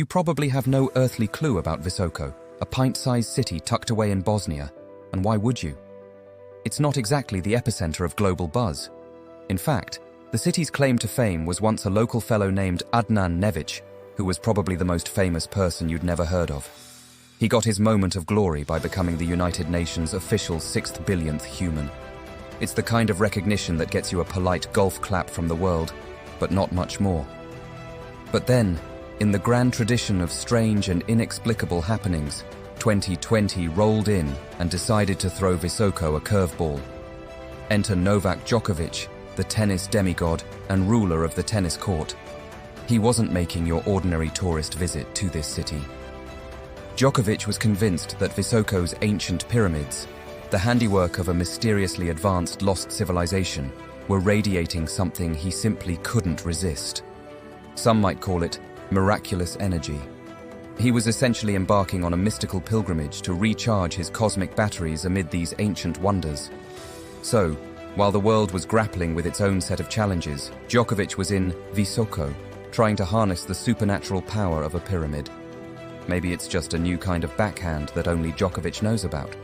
You probably have no earthly clue about Visoko, a pint-sized city tucked away in Bosnia, and why would you? It's not exactly the epicenter of global buzz. In fact, the city's claim to fame was once a local fellow named Adnan Nević, who was probably the most famous person you'd never heard of. He got his moment of glory by becoming the United Nations' official sixth-billionth human. It's the kind of recognition that gets you a polite golf clap from the world, but not much more. But then, in the grand tradition of strange and inexplicable happenings, 2020 rolled in and decided to throw Visoko a curveball. Enter Novak Djokovic, the tennis demigod and ruler of the tennis court. He wasn't making your ordinary tourist visit to this city. Djokovic was convinced that Visoko's ancient pyramids, the handiwork of a mysteriously advanced lost civilization, were radiating something he simply couldn't resist. Some might call it miraculous energy. He was essentially embarking on a mystical pilgrimage to recharge his cosmic batteries amid these ancient wonders. So, while the world was grappling with its own set of challenges, Djokovic was in Visoko, trying to harness the supernatural power of a pyramid. Maybe it's just a new kind of backhand that only Djokovic knows about.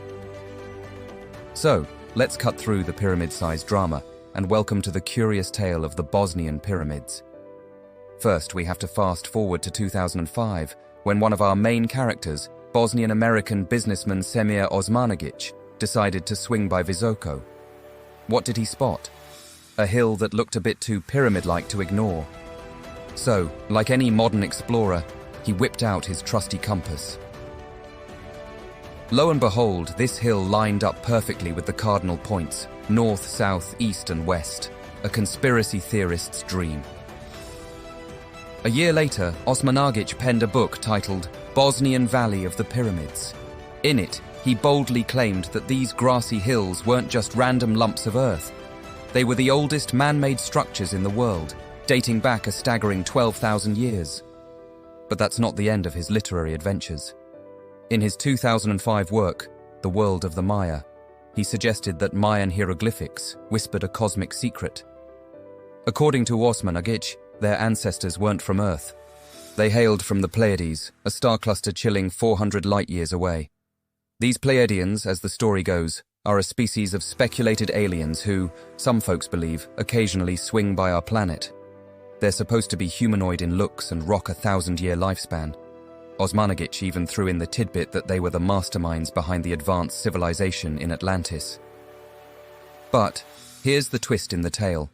So, let's cut through the pyramid-sized drama and welcome to the curious tale of the Bosnian pyramids. First, we have to fast forward to 2005, when one of our main characters, Bosnian-American businessman Semir Osmanagić, decided to swing by Visoko. What did he spot? A hill that looked a bit too pyramid-like to ignore. So, like any modern explorer, he whipped out his trusty compass. Lo and behold, this hill lined up perfectly with the cardinal points, north, south, east and west, a conspiracy theorist's dream. A year later, Osmanagić penned a book titled Bosnian Valley of the Pyramids. In it, he boldly claimed that these grassy hills weren't just random lumps of earth. They were the oldest man-made structures in the world, dating back a staggering 12,000 years. But that's not the end of his literary adventures. In his 2005 work, The World of the Maya, he suggested that Mayan hieroglyphics whispered a cosmic secret. According to Osmanagić, their ancestors weren't from Earth. They hailed from the Pleiades, a star cluster chilling 400 light-years away. These Pleiadians, as the story goes, are a species of speculated aliens who, some folks believe, occasionally swing by our planet. They're supposed to be humanoid in looks and rock a 1,000-year lifespan. Osmanagić even threw in the tidbit that they were the masterminds behind the advanced civilization in Atlantis. But here's the twist in the tale.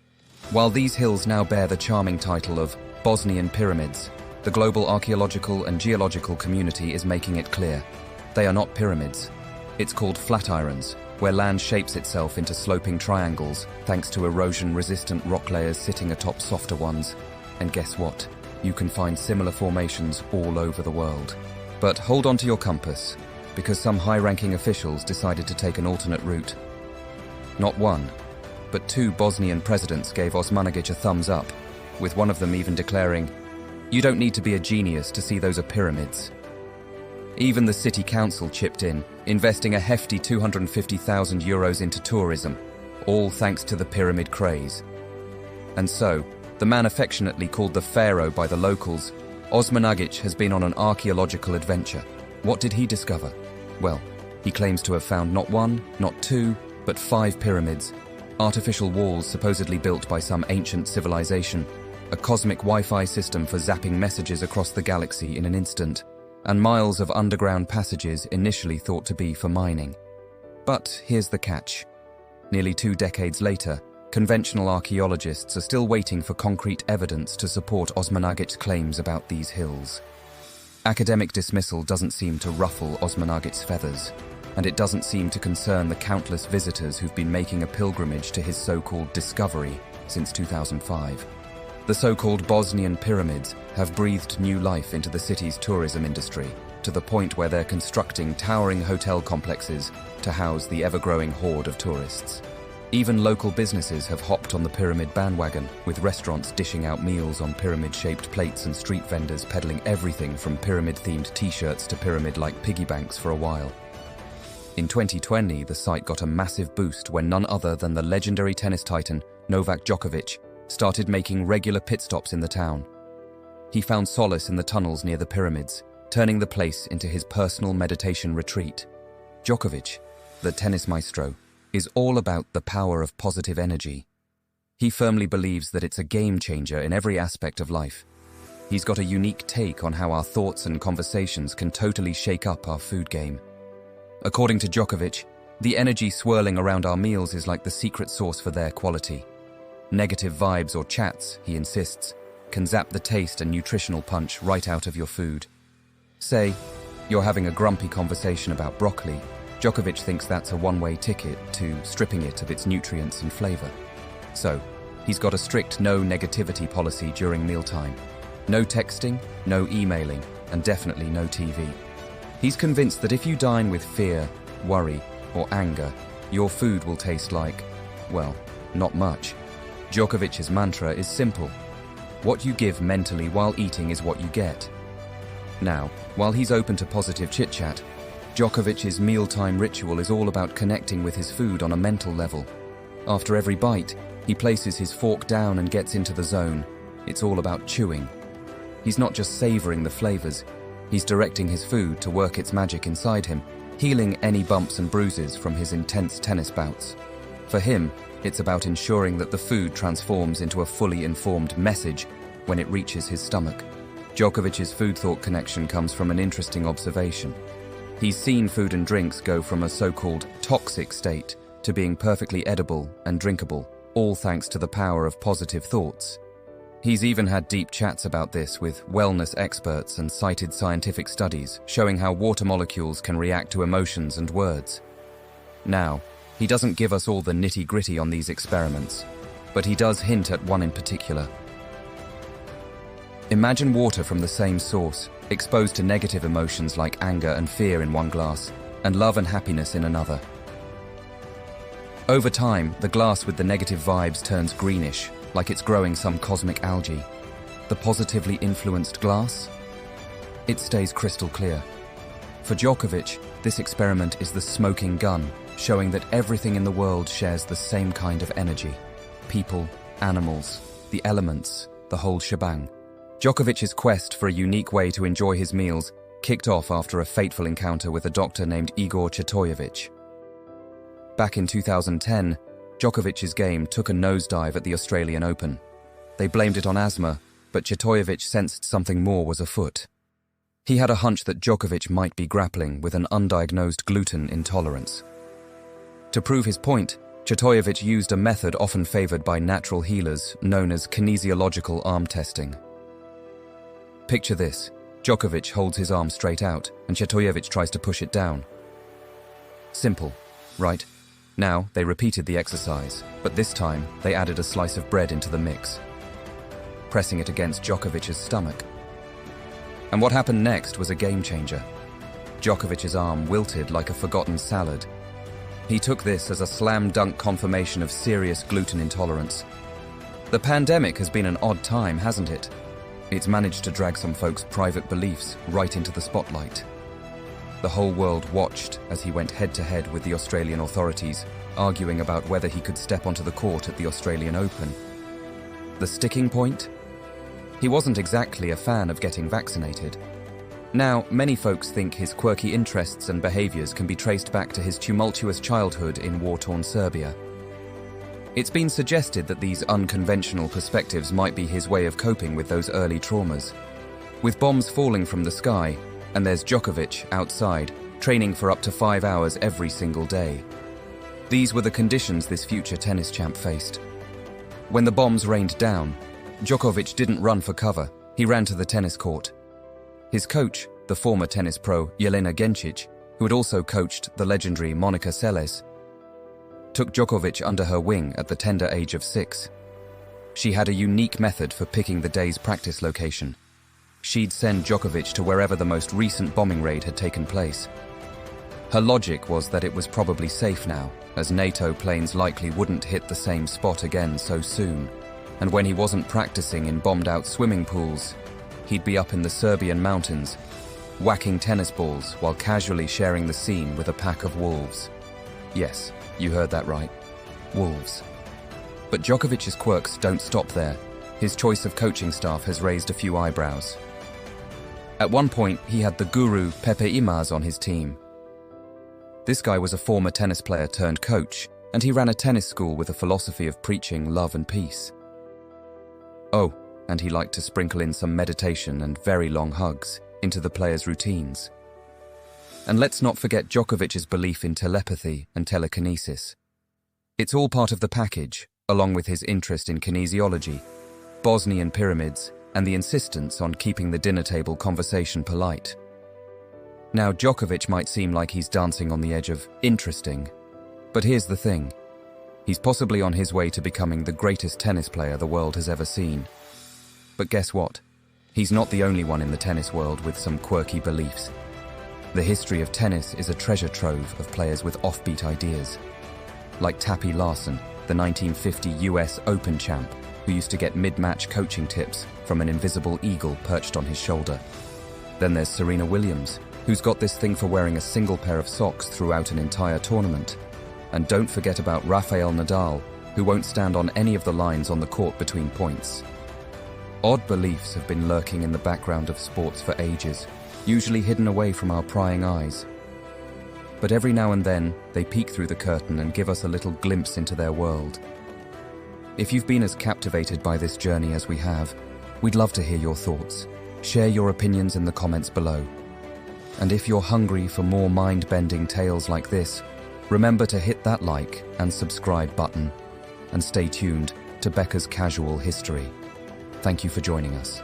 While these hills now bear the charming title of Bosnian Pyramids, the global archaeological and geological community is making it clear. They are not pyramids. It's called flatirons, where land shapes itself into sloping triangles thanks to erosion-resistant rock layers sitting atop softer ones. And guess what? You can find similar formations all over the world. But hold on to your compass, because some high-ranking officials decided to take an alternate route. Not one, but two Bosnian presidents gave Osmanagić a thumbs up, with one of them even declaring, "You don't need to be a genius to see those are pyramids." Even the city council chipped in, investing a hefty €250,000 into tourism, all thanks to the pyramid craze. And so, the man affectionately called the Pharaoh by the locals, Osmanagić has been on an archaeological adventure. What did he discover? Well, he claims to have found not one, not two, but 5 pyramids, artificial walls supposedly built by some ancient civilization, a cosmic Wi-Fi system for zapping messages across the galaxy in an instant, and miles of underground passages initially thought to be for mining. But here's the catch. Nearly 2 decades later, conventional archaeologists are still waiting for concrete evidence to support Osmanagić's claims about these hills. Academic dismissal doesn't seem to ruffle Osmanagić's feathers, and it doesn't seem to concern the countless visitors who've been making a pilgrimage to his so-called discovery since 2005. The so-called Bosnian pyramids have breathed new life into the city's tourism industry, to the point where they're constructing towering hotel complexes to house the ever-growing horde of tourists. Even local businesses have hopped on the pyramid bandwagon, with restaurants dishing out meals on pyramid-shaped plates and street vendors peddling everything from pyramid-themed t-shirts to pyramid-like piggy banks for a while. In 2020, the site got a massive boost when none other than the legendary tennis titan, Novak Djokovic, started making regular pit stops in the town. He found solace in the tunnels near the pyramids, turning the place into his personal meditation retreat. Djokovic, the tennis maestro, is all about the power of positive energy. He firmly believes that it's a game changer in every aspect of life. He's got a unique take on how our thoughts and conversations can totally shake up our food game. According to Djokovic, the energy swirling around our meals is like the secret sauce for their quality. Negative vibes or chats, he insists, can zap the taste and nutritional punch right out of your food. Say, you're having a grumpy conversation about broccoli. Djokovic thinks that's a one-way ticket to stripping it of its nutrients and flavor. So, he's got a strict no negativity policy during mealtime. No texting, no emailing, and definitely no TV. He's convinced that if you dine with fear, worry, or anger, your food will taste like, well, not much. Djokovic's mantra is simple. What you give mentally while eating is what you get. Now, while he's open to positive chit-chat, Djokovic's mealtime ritual is all about connecting with his food on a mental level. After every bite, he places his fork down and gets into the zone. It's all about chewing. He's not just savoring the flavors, he's directing his food to work its magic inside him, healing any bumps and bruises from his intense tennis bouts. For him, it's about ensuring that the food transforms into a fully informed message when it reaches his stomach. Djokovic's food-thought connection comes from an interesting observation. He's seen food and drinks go from a so-called toxic state to being perfectly edible and drinkable, all thanks to the power of positive thoughts. He's even had deep chats about this with wellness experts and cited scientific studies showing how water molecules can react to emotions and words. Now, he doesn't give us all the nitty-gritty on these experiments, but he does hint at one in particular. Imagine water from the same source, exposed to negative emotions like anger and fear in one glass, and love and happiness in another. Over time, the glass with the negative vibes turns greenish, like it's growing some cosmic algae. The positively influenced glass? It stays crystal clear. For Djokovic, this experiment is the smoking gun, showing that everything in the world shares the same kind of energy. People, animals, the elements, the whole shebang. Djokovic's quest for a unique way to enjoy his meals kicked off after a fateful encounter with a doctor named Igor Chetoyevich. Back in 2010, Djokovic's game took a nosedive at the Australian Open. They blamed it on asthma, but Chetoyevich sensed something more was afoot. He had a hunch that Djokovic might be grappling with an undiagnosed gluten intolerance. To prove his point, Chetoyevich used a method often favored by natural healers known as kinesiological arm testing. Picture this. Djokovic holds his arm straight out, and Chetoyevich tries to push it down. Simple, right? Now, they repeated the exercise, but this time, they added a slice of bread into the mix, pressing it against Djokovic's stomach. And what happened next was a game changer. Djokovic's arm wilted like a forgotten salad. He took this as a slam-dunk confirmation of serious gluten intolerance. The pandemic has been an odd time, hasn't it? It's managed to drag some folks' private beliefs right into the spotlight. The whole world watched as he went head-to-head with the Australian authorities, arguing about whether he could step onto the court at the Australian Open. The sticking point? He wasn't exactly a fan of getting vaccinated. Now, many folks think his quirky interests and behaviors can be traced back to his tumultuous childhood in war-torn Serbia. It's been suggested that these unconventional perspectives might be his way of coping with those early traumas. With bombs falling from the sky, and there's Djokovic outside, training for up to 5 hours every single day. These were the conditions this future tennis champ faced. When the bombs rained down, Djokovic didn't run for cover, he ran to the tennis court. His coach, the former tennis pro Jelena Gencic, who had also coached the legendary Monica Seles, took Djokovic under her wing at the tender age of 6. She had a unique method for picking the day's practice location. She'd send Djokovic to wherever the most recent bombing raid had taken place. Her logic was that it was probably safe now, as NATO planes likely wouldn't hit the same spot again so soon. And when he wasn't practicing in bombed-out swimming pools, he'd be up in the Serbian mountains, whacking tennis balls while casually sharing the scene with a pack of wolves. Yes, you heard that right. Wolves. But Djokovic's quirks don't stop there. his choice of coaching staff has raised a few eyebrows. At one point, he had the guru Pepe Imaz on his team. This guy was a former tennis player turned coach, and he ran a tennis school with a philosophy of preaching love and peace. Oh, and he liked to sprinkle in some meditation and very long hugs into the players' routines. And let's not forget Djokovic's belief in telepathy and telekinesis. It's all part of the package, along with his interest in kinesiology, Bosnian pyramids, and the insistence on keeping the dinner table conversation polite. Now, Djokovic might seem like he's dancing on the edge of interesting, but here's the thing. He's possibly on his way to becoming the greatest tennis player the world has ever seen. But guess what? He's not the only one in the tennis world with some quirky beliefs. The history of tennis is a treasure trove of players with offbeat ideas. Like Tappy Larson, the 1950 US Open champ, who used to get mid-match coaching tips from an invisible eagle perched on his shoulder. Then there's Serena Williams, who's got this thing for wearing a single pair of socks throughout an entire tournament. And don't forget about Rafael Nadal, who won't stand on any of the lines on the court between points. Odd beliefs have been lurking in the background of sports for ages, usually hidden away from our prying eyes. But every now and then, they peek through the curtain and give us a little glimpse into their world. If you've been as captivated by this journey as we have, we'd love to hear your thoughts. Share your opinions in the comments below. And if you're hungry for more mind-bending tales like this, remember to hit that like and subscribe button, and stay tuned to Becca's Casual History. Thank you for joining us.